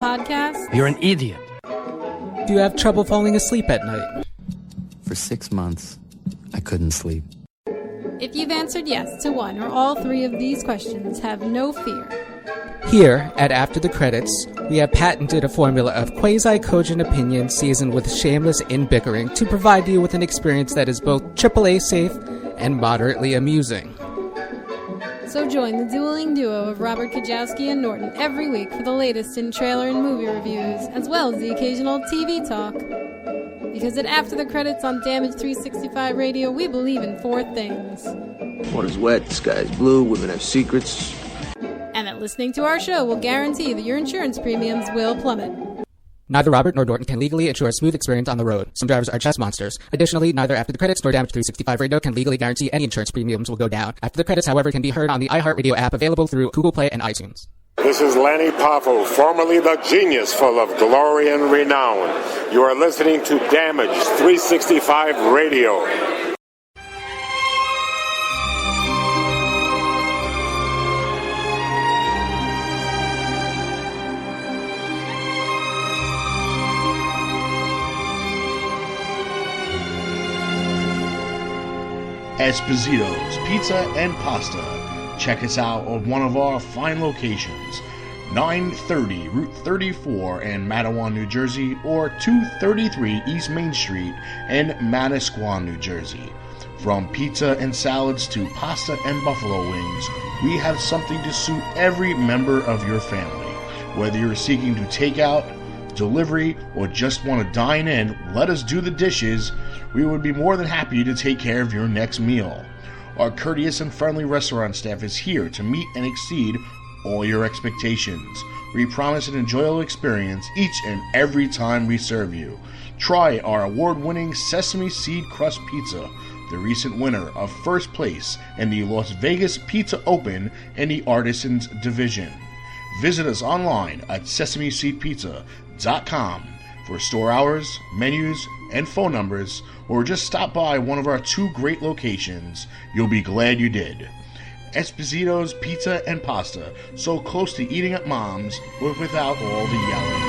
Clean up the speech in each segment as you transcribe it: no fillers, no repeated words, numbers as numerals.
Podcast? You're an idiot. Do you have trouble falling asleep at night? For 6 months, I couldn't sleep. If you've answered yes to one or all three of these questions, have no fear. Here, at After the Credits, we have patented a formula of quasi-cogent opinion seasoned with shameless in-bickering to provide you with an experience that is both AAA safe and moderately amusing. So join the dueling duo of Robert Kajowski and Norton every week for the latest in trailer and movie reviews, as well as the occasional TV talk. Because at After the Credits on Damage 365 Radio, we believe in four things. Water's wet, the sky's blue, women have secrets. And that listening to our show will guarantee that your insurance premiums will plummet. Neither Robert nor Norton can legally ensure a smooth experience on the road. Some drivers are chess monsters. Additionally, neither After the Credits nor Damage 365 Radio can legally guarantee any insurance premiums will go down. After the Credits, however, can be heard on the iHeartRadio app available through Google Play and iTunes. This is Lanny Poffo, formerly the genius full of glory and renown. You are listening to Damage 365 Radio. Esposito's Pizza and Pasta. Check us out on one of our fine locations, 930 Route 34 in Matawan, New Jersey, or 233 East Main Street in Manasquan, New Jersey. From pizza and salads to pasta and buffalo wings, we have something to suit every member of your family. Whether you're seeking to take out, delivery, or just want to dine in, let us do the dishes. We would be more than happy to take care of your next meal. Our courteous and friendly restaurant staff is here to meet and exceed all your expectations. We promise an enjoyable experience each and every time we serve you. Try our award-winning sesame seed crust pizza, the recent winner of first place in the Las Vegas Pizza Open in the Artisans Division. Visit us online at sesameseedpizza.com for store hours, menus, and phone numbers, or just stop by one of our two great locations. You'll be glad you did. Esposito's Pizza and Pasta, so close to eating at Mom's, but without all the yelling.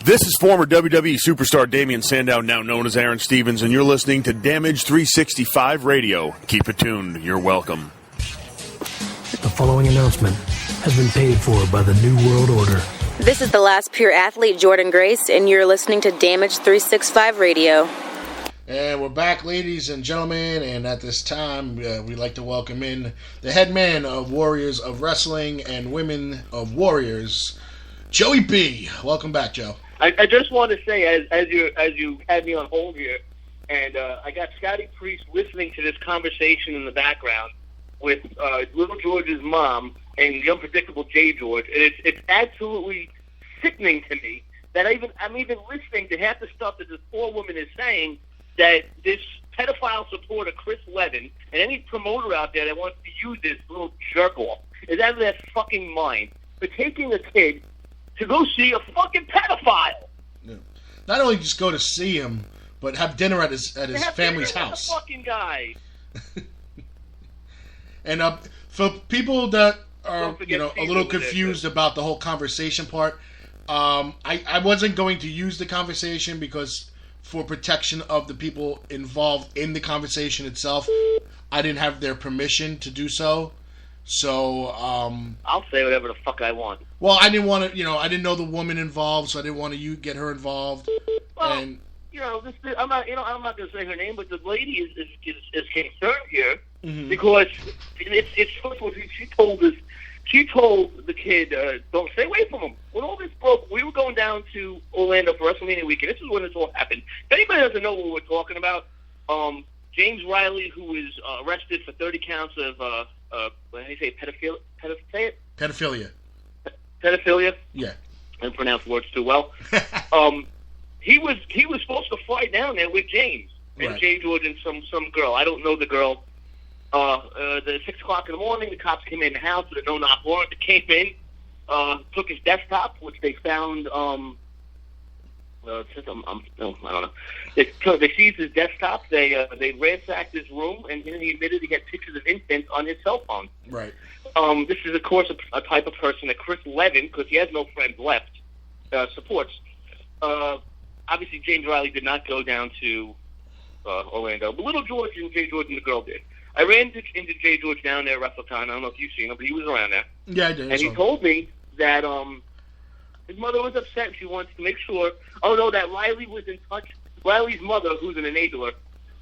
This is former WWE superstar Damian Sandow, now known as Aaron Stevens, and you're listening to Damage 365 Radio. Keep it tuned. You're welcome. The following announcement has been paid for by the New World Order. This is the last pure athlete, Jordan Grace, and you're listening to Damage 365 Radio. And we're back, ladies and gentlemen, and at this time, we'd like to welcome in the head man of Warriors of Wrestling and Women of Warriors, Joey B. Welcome back, Joe. I just want to say, as you had me on hold here, and I got Scotty Priest listening to this conversation in the background with Little George's mom and the unpredictable J. George, and it's absolutely sickening to me that I'm even listening to half the stuff that this poor woman is saying, that this pedophile supporter, Chris Levin, and any promoter out there that wants to use this little jerk-off is out of their fucking mind for taking a kid to go see a fucking pedophile. Yeah. Not only just go to see him, but have dinner at his family's house. The fucking guy. And for people that are a little confused about the whole conversation part, I wasn't going to use the conversation because for protection of the people involved in the conversation itself, I didn't have their permission to do so. So, I'll say whatever the fuck I want. Well, I didn't want to, I didn't know the woman involved, so I didn't want to get her involved. Well, and I'm not going to say her name, but the lady is concerned here because it's first of all, she told the kid, don't stay away from him. When all this broke, we were going down to Orlando for WrestleMania weekend. This is when this all happened. If anybody doesn't know what we're talking about, James Riley, who was arrested for 30 counts of what do you say, pedophilia? Pedophilia? Yeah. I didn't pronounce words too well. He was supposed to fly down there with James. and Right. Jay George and some girl. I don't know the girl. The 6 o'clock in the morning, the cops came in the house with a no-knock warrant. They came in, took his desktop, which they found. I don't know. They seized his desktop. They ransacked his room, and he admitted he had pictures of infants on his cell phone. Right. This is, of course, a type of person that Chris Levin, because he has no friends left, supports. Obviously, James Riley did not go down to Orlando, but Little George and Jay George and the girl did. I ran into Jay George down there at WrestleCon. I don't know if you've seen him, but he was around there. Yeah, I did. And he told me that his mother was upset. She wants to make sure. Oh no, that Riley was in touch. Riley's mother, who's an enabler,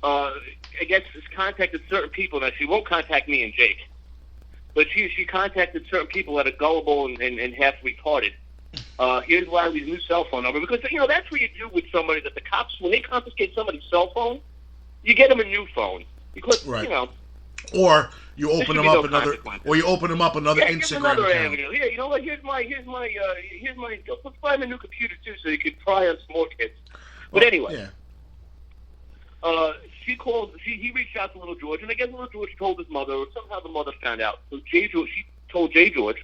I guess has contacted certain people. Now she won't contact me and Jake, but she contacted certain people that are gullible and half retarded. Here's Riley's new cell phone number, because that's what you do with somebody that the cops, when they confiscate somebody's cell phone, you get them a new phone because right. Or you open them up another, Instagram another account. avenue. Here, you know what? Here's my. Let's buy him a new computer too, so you can pry on some more kids. But anyway, yeah. She called. He reached out to Little George, and I guess Little George told his mother, or somehow the mother found out. So she told Jay George,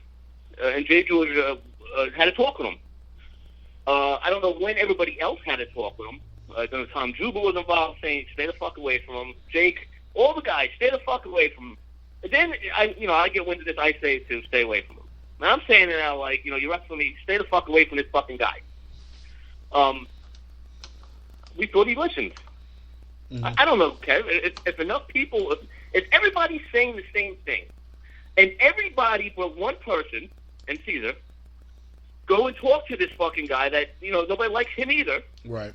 and Jay George had a talk with him. I don't know when everybody else had a talk with him. Tom Jubal was involved, saying, "Stay the fuck away from him." Jake. All the guys, stay the fuck away from him. And then, I get wind of this, I say to stay away from him. Now, I'm saying it now, like, you're wrestling me, stay the fuck away from this fucking guy. We thought he listened. Mm-hmm. I don't know, Kev. If enough people, if everybody's saying the same thing, and everybody but one person, and Caesar, go and talk to this fucking guy that, nobody likes him either. Right.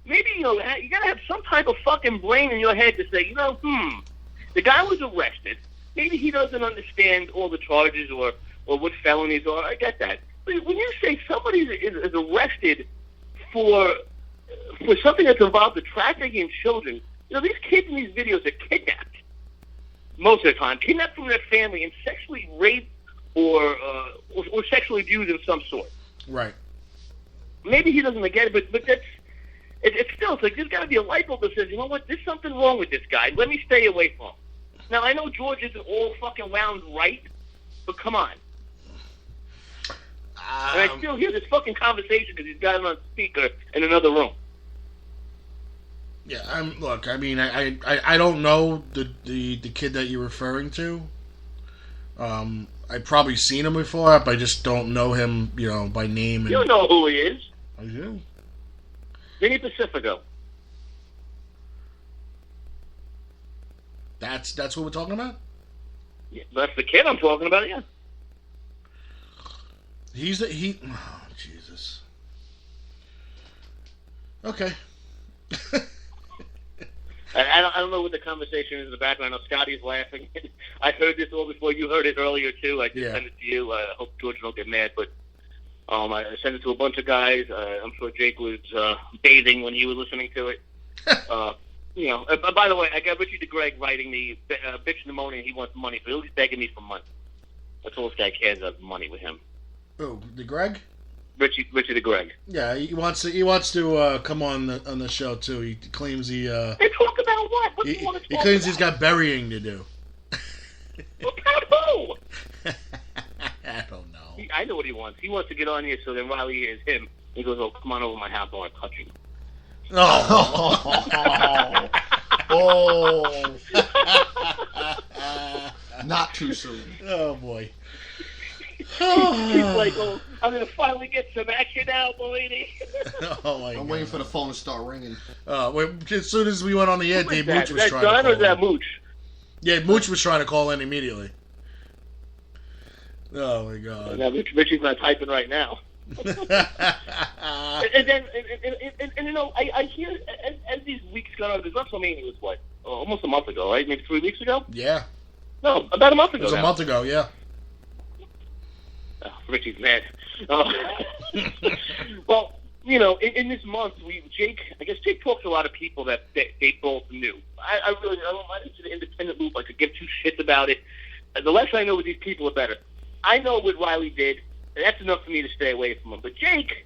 Maybe, you gotta have some type of fucking brain in your head to say, the guy was arrested. Maybe he doesn't understand all the charges or what felonies are. I get that. But when you say somebody is arrested for something that's involved with trafficking in children, these kids in these videos are kidnapped. Most of the time. Kidnapped from their family and sexually raped or sexually abused in some sort. Right. Maybe he doesn't get it, but that's... It's still, like, there's got to be a light bulb that says, you know what, there's something wrong with this guy. Let me stay away from him. Now, I know George isn't all fucking wound right, but come on. And I still hear this fucking conversation because he's got him on speaker in another room. Yeah, I don't know the kid that you're referring to. I've probably seen him before, but I just don't know him, by name. You know who he is. I do. Vinny Pacifico. That's what we're talking about? Yeah, that's the kid I'm talking about, yeah. Oh, Jesus. Okay. I don't know what the conversation is in the background. I know Scotty's laughing. I heard this all before. You heard it earlier, too. I just sent it to you. I hope George don't get mad, but I sent it to a bunch of guys. I'm sure Jake was bathing when you were listening to it. By the way, I got Richie DeGreg writing me, bitch in the morning, he wants money. So he's begging me for money. That's all this guy cares about, money with him. Oh, DeGreg? Richie DeGreg. Yeah, he wants to come on the show, too. He claims he... They talk about what? What do you want to talk about? He claims he's got burying to do. About who? I don't know. I know what he wants. He wants to get on here so then Riley hears him. He goes, "Oh, come on over my house. I want to touch you." Oh. Not too soon. Oh, boy. He's like, "Oh, I'm going to finally get some action now, Bellini." Oh, my God. I'm waiting for the phone to start ringing. As soon as we went on the air, Dave Mooch was trying to call in. Is that John or is that Mooch? Yeah, Mooch was trying to call in immediately. Oh, my God. Now, Richie's not typing right now. and I hear as these weeks go on, because WrestleMania was what, almost a month ago, right? Maybe 3 weeks ago. Yeah. No, about a month ago. It was a month ago, yeah. Oh, Richie's mad. Well, in this month, Jake talked to a lot of people that they both knew. I don't into the independent loop. I could give two shits about it. The less I know with these people, the better. I know what Riley did, and that's enough for me to stay away from him. But Jake,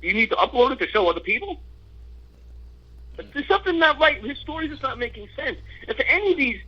Do you need to upload it to show other people? There's something not right. His story's just not making sense. And for any of these